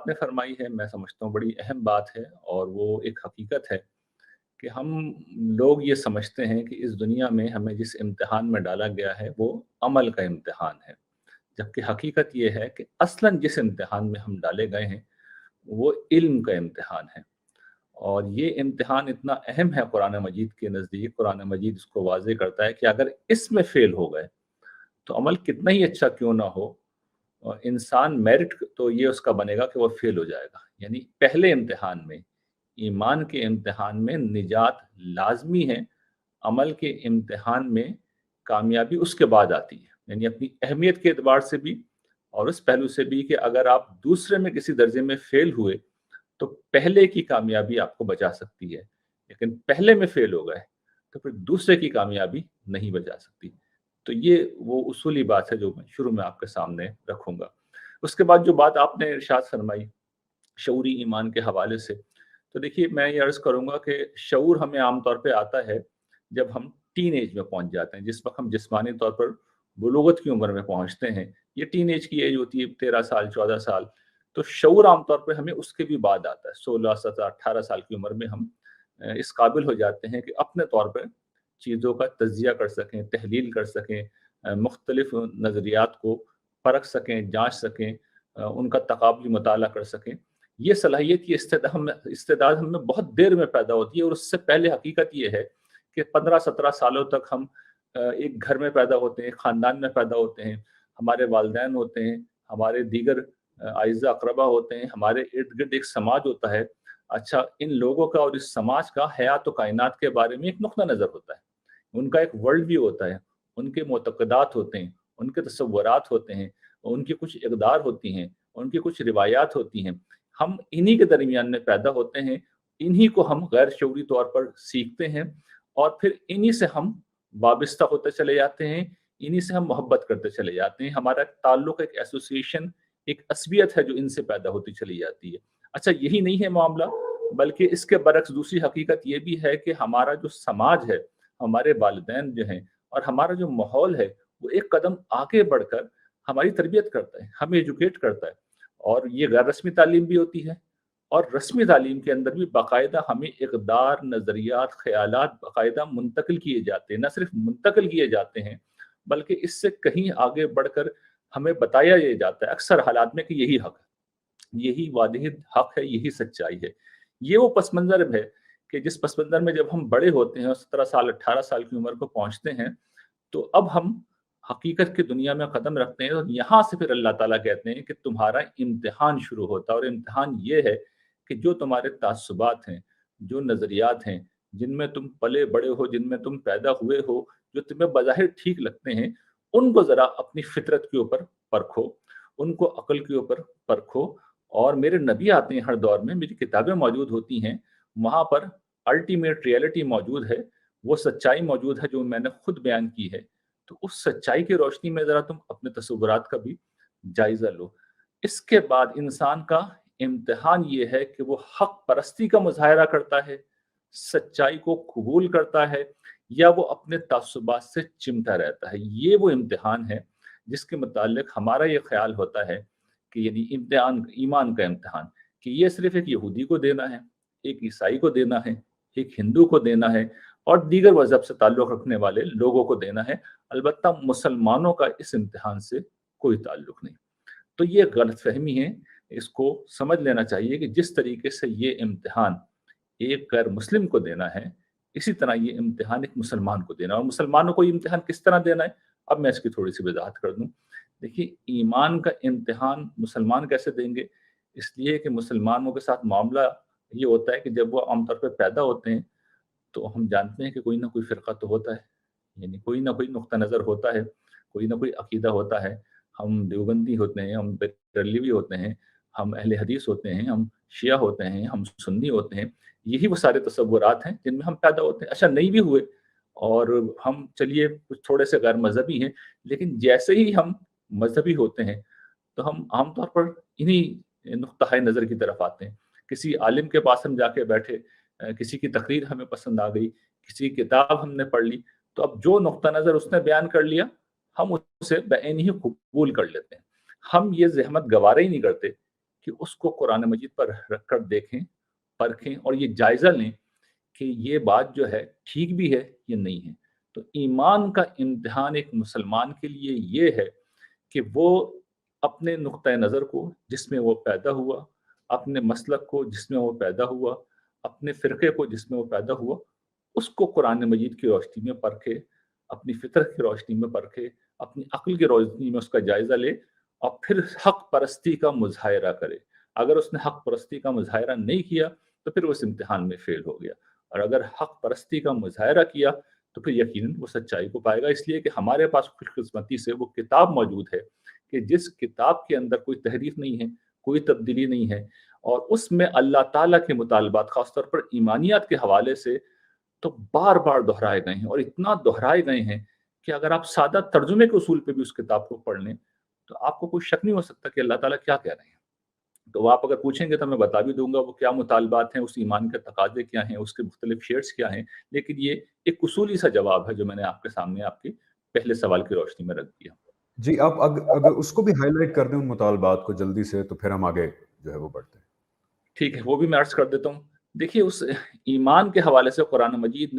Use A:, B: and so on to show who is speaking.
A: आपने फरमाई है मैं समझता हूँ बड़ी अहम बात है, और वो एक हकीकत है कि हम लोग ये समझते हैं कि इस दुनिया में हमें जिस इम्तिहान में डाला गया है वो अमल का इम्तिहान है। जबकि हकीकत ये है कि असलन जिस इम्तिहान में हम डाले गए हैं वो इल्म का इम्तिहान है। और ये इम्तिहान इतना अहम है कुरान मजीद के नज़दीक, कुरान मजीद इसको वाज़ेह करता है कि अगर इसमें फ़ेल हो गए तो अमल कितना ही अच्छा क्यों ना हो, इंसान मेरिट तो ये उसका बनेगा कि वो फ़ेल हो जाएगा। यानी पहले इम्तिहान में, ईमान के इम्तिहान में निजात लाज़मी है, अमल के इम्तिहान में कामयाबी उसके बाद आती है। यानी अपनी अहमियत के एतबार से भी और उस पहलू से भी कि अगर आप दूसरे में किसी दर्जे में फ़ेल हुए तो पहले की कामयाबी आपको बचा सकती है। लेकिन पहले में फ़ेल हो गए तो फिर दूसरे की कामयाबी नहीं बचा सकती। तो ये वो उसूली बात है जो मैं शुरू में आपके सामने रखूँगा। उसके बाद जो बात आपने इरशाद फरमाई शऊरी ईमान के हवाले से, तो देखिए मैं ये अर्ज़ करूँगा कि शऊर हमें आम तौर पे आता है जब हम टीनेज में पहुँच जाते हैं, जिस वक़्त हम जिस्मानी तौर पर बुलूगत की उम्र में पहुँचते हैं। ये टीनेज की एज होती है 13 साल, 14 साल। तो शऊर आम तौर पे हमें उसके भी बाद आता है। 16, 17, 18 साल की उम्र में हम इस काबिल हो जाते हैं कि अपने तौर पे चीज़ों का तज़िया कर सकें, तहलील कर सकें, मुख्तलिफ़ नज़रियात को परख सकें, जाँच सकें, उनका तक़ाबुली मुताला कर सकें। ये सलाहियत, ये इस्तेदाद हम में बहुत देर में पैदा होती है, और उससे पहले हकीकत ये है कि 15-17 सालों तक हम एक घर में पैदा होते हैं, ख़ानदान में पैदा होते हैं, हमारे वालिदैन होते हैं, हमारे दीगर अइज़्ज़ा अक़रबा होते हैं, हमारे इर्द-गिर्द एक समाज होता है। अच्छा, इन लोगों का और इस समाज का हयात व कायनात के बारे में एक नुक्ता नज़र होता है। उनका एक वर्ल्ड व्यू होता है, उनके मुतक़दात होते हैं, उनके तसव्वुरात होते हैं, उनकी कुछ इक़दार होती हैं, उनकी कुछ रिवायात होती हैं। हम इन्हीं के दरमियान में पैदा होते हैं, इन्हीं को हम गैर शऊरी तौर पर सीखते हैं, और फिर इन्हीं से हम वाबस्ता होते चले जाते हैं, इन्हीं से हम मोहब्बत करते चले जाते हैं। हमारा ताल्लुक़, एक एसोसिएशन, एक असबियत है जो इनसे पैदा होती चली जाती है। अच्छा, यही नहीं है मामला, बल्कि इसके बरक्स दूसरी हकीकत ये भी है कि हमारा जो समाज है, हमारे वालिदैन जो हैं और हमारा जो माहौल है, वो एक कदम आगे बढ़कर हमारी तरबियत करता है, हमें एजुकेट करता है। और ये गैर रस्मी तालीम भी होती है, और रस्मी तालीम के अंदर भी बाकायदा हमें इक़दार, नज़रियात, ख़यालात बाकायदा मुंतकिल किए जाते हैं। न सिर्फ़ मुंतकिल किए जाते हैं, बल्कि इससे कहीं आगे बढ़कर हमें बताया ये जाता है अक्सर हालात में कि यही हक़ है, यही वाहिद हक़ है, यही सच्चाई है। ये वो पस मंज़र है कि जिस पस मंज़र में जब हम बड़े होते हैं और 17 साल, 18 साल की उम्र को पहुँचते हैं, तो अब हम हकीकत की दुनिया में कदम रखते हैं, और यहाँ से फिर अल्लाह ताला कहते हैं कि तुम्हारा इम्तिहान शुरू होता है। और इम्तिहान ये है कि जो तुम्हारे तासुबात हैं, जो नज़रियात हैं, जिनमें तुम पले बड़े हो, जिनमें तुम पैदा हुए हो, जो तुम्हें बज़ाहिर ठीक लगते हैं, उनको ज़रा अपनी फ़ितरत के ऊपर परखो, उनको अक़ल के ऊपर परखो। और मेरे नबी आते हैं हर दौर में, मेरी किताबें मौजूद होती हैं, वहाँ पर अल्टीमेट रियलिटी मौजूद है, वो सच्चाई मौजूद है जो मैंने खुद बयान की है। तो उस सच्चाई की रोशनी में ज़रा तुम अपने तसव्वुरात का भी जायज़ा लो। इसके बाद इंसान का इम्तिहान ये है कि वो हक़ परस्ती का मुज़ाहिरा करता है, सच्चाई को कबूल करता है, या वो अपने तासुबात से चिमटा रहता है। ये वो इम्तिहान है जिसके मुताल्लिक़ हमारा ये ख़्याल होता है कि यानी इम्तिहान, ईमान का इम्तिहान, कि ये सिर्फ़ एक यहूदी को देना है, एक ईसाई को देना है, एक हिंदू को देना है, और दीगर मज़हब से ताल्लुक़ रखने वाले लोगों को देना है। अलबत्ता मुसलमानों का इस इम्तिहान से कोई ताल्लुक़ नहीं। तो ये गलतफ़हमी है, इसको समझ लेना चाहिए कि जिस तरीके से ये इम्तिहान एक गैर मुस्लिम को देना है, इसी तरह ये इम्तिहान एक मुसलमान को देना है। और मुसलमानों को ये इम्तिहान किस तरह देना है, अब मैं इसकी थोड़ी-सी वज़ाहत कर दूँ। देखिए, ईमान का इम्तिहान मुसलमान कैसे देंगे? इसलिए कि मुसलमानों के साथ मामला ये होता है कि जब वो आम तौर पे पैदा होते हैं, तो हम जानते हैं कि कोई ना कोई फ़िरका तो होता है, यानी कोई ना कोई नुक्ता नज़र होता है, कोई ना कोई अक़ीदा होता है। हम देवबंदी होते हैं, हम बरेलवी होते हैं, हम अहले हदीस होते हैं, हम शिया होते हैं, हम सुन्नी होते हैं। यही वो सारे तसव्वुरात हैं जिनमें हम पैदा होते हैं। अच्छा, नहीं भी हुए और हम चलिए कुछ थोड़े से गैर मज़हबी हैं, लेकिन जैसे ही हम मज़हबी होते हैं, तो हम आम तौर पर इन्हीं नुक्ता नज़र की तरफ आते हैं। किसी आलिम के पास हम जाके बैठे, किसी की तकरीर हमें पसंद आ गई, किसी की किताब हमने पढ़ ली, तो अब जो नुक्ता नज़र उसने बयान कर लिया, हम उसे बेऐन ही कबूल कर लेते हैं। हम ये ज़हमत गवारा ही नहीं करते کہ اس کو قرآن مجید پر رکھ کر دیکھیں، پرکھیں اور یہ جائزہ لیں کہ یہ بات جو ہے ٹھیک بھی ہے یا نہیں ہے۔ تو ایمان کا امتحان ایک مسلمان کے لیے یہ ہے کہ وہ اپنے نقطۂ نظر کو جس میں وہ پیدا ہوا، اپنے مسلک کو جس میں وہ پیدا ہوا، اپنے فرقے کو جس میں وہ پیدا ہوا، اس کو قرآن مجید کی روشنی میں پرکھے، اپنی فطرت کی روشنی میں پرکھے، اپنی عقل کی روشنی میں اس کا جائزہ لے اور پھر حق پرستی کا مظاہرہ کرے۔ اگر اس نے حق پرستی کا مظاہرہ نہیں کیا تو پھر وہ اس امتحان میں فیل ہو گیا، اور اگر حق پرستی کا مظاہرہ کیا تو پھر یقیناً وہ سچائی کو پائے گا، اس لیے کہ ہمارے پاس خوش قسمتی سے وہ کتاب موجود ہے کہ جس کتاب کے اندر کوئی تحریف نہیں ہے، کوئی تبدیلی نہیں ہے، اور اس میں اللہ تعالیٰ کے مطالبات خاص طور پر ایمانیات کے حوالے سے تو بار بار دہرائے گئے ہیں، اور اتنا دہرائے گئے ہیں کہ اگر آپ سادہ ترجمے کے اصول پہ بھی اس کتاب کو پڑھ لیں تو آپ کو کوئی شک نہیں ہو سکتا کہ اللہ تعالیٰ کیا کہہ رہے ہیں۔ تو وہ آپ اگر پوچھیں گے تو میں بتا بھی دوں گا وہ کیا مطالبات ہیں، اس ایمان کے تقاضے کیا ہیں، اس کے مختلف شیڈز کیا ہیں، لیکن یہ ایک اصولی سا جواب ہے جو میں نے آپ کے سامنے آپ کی پہلے سوال کی روشنی میں رکھ دیا۔
B: جی، آپ اگر اس کو بھی ہائی لائٹ کر دیں ان مطالبات کو جلدی سے، تو پھر ہم آگے جو ہے وہ بڑھتے ہیں۔
A: ٹھیک ہے، وہ بھی میں عرض کر دیتا ہوں۔ دیکھیے، اس ایمان کے حوالے سے قرآن مجید نے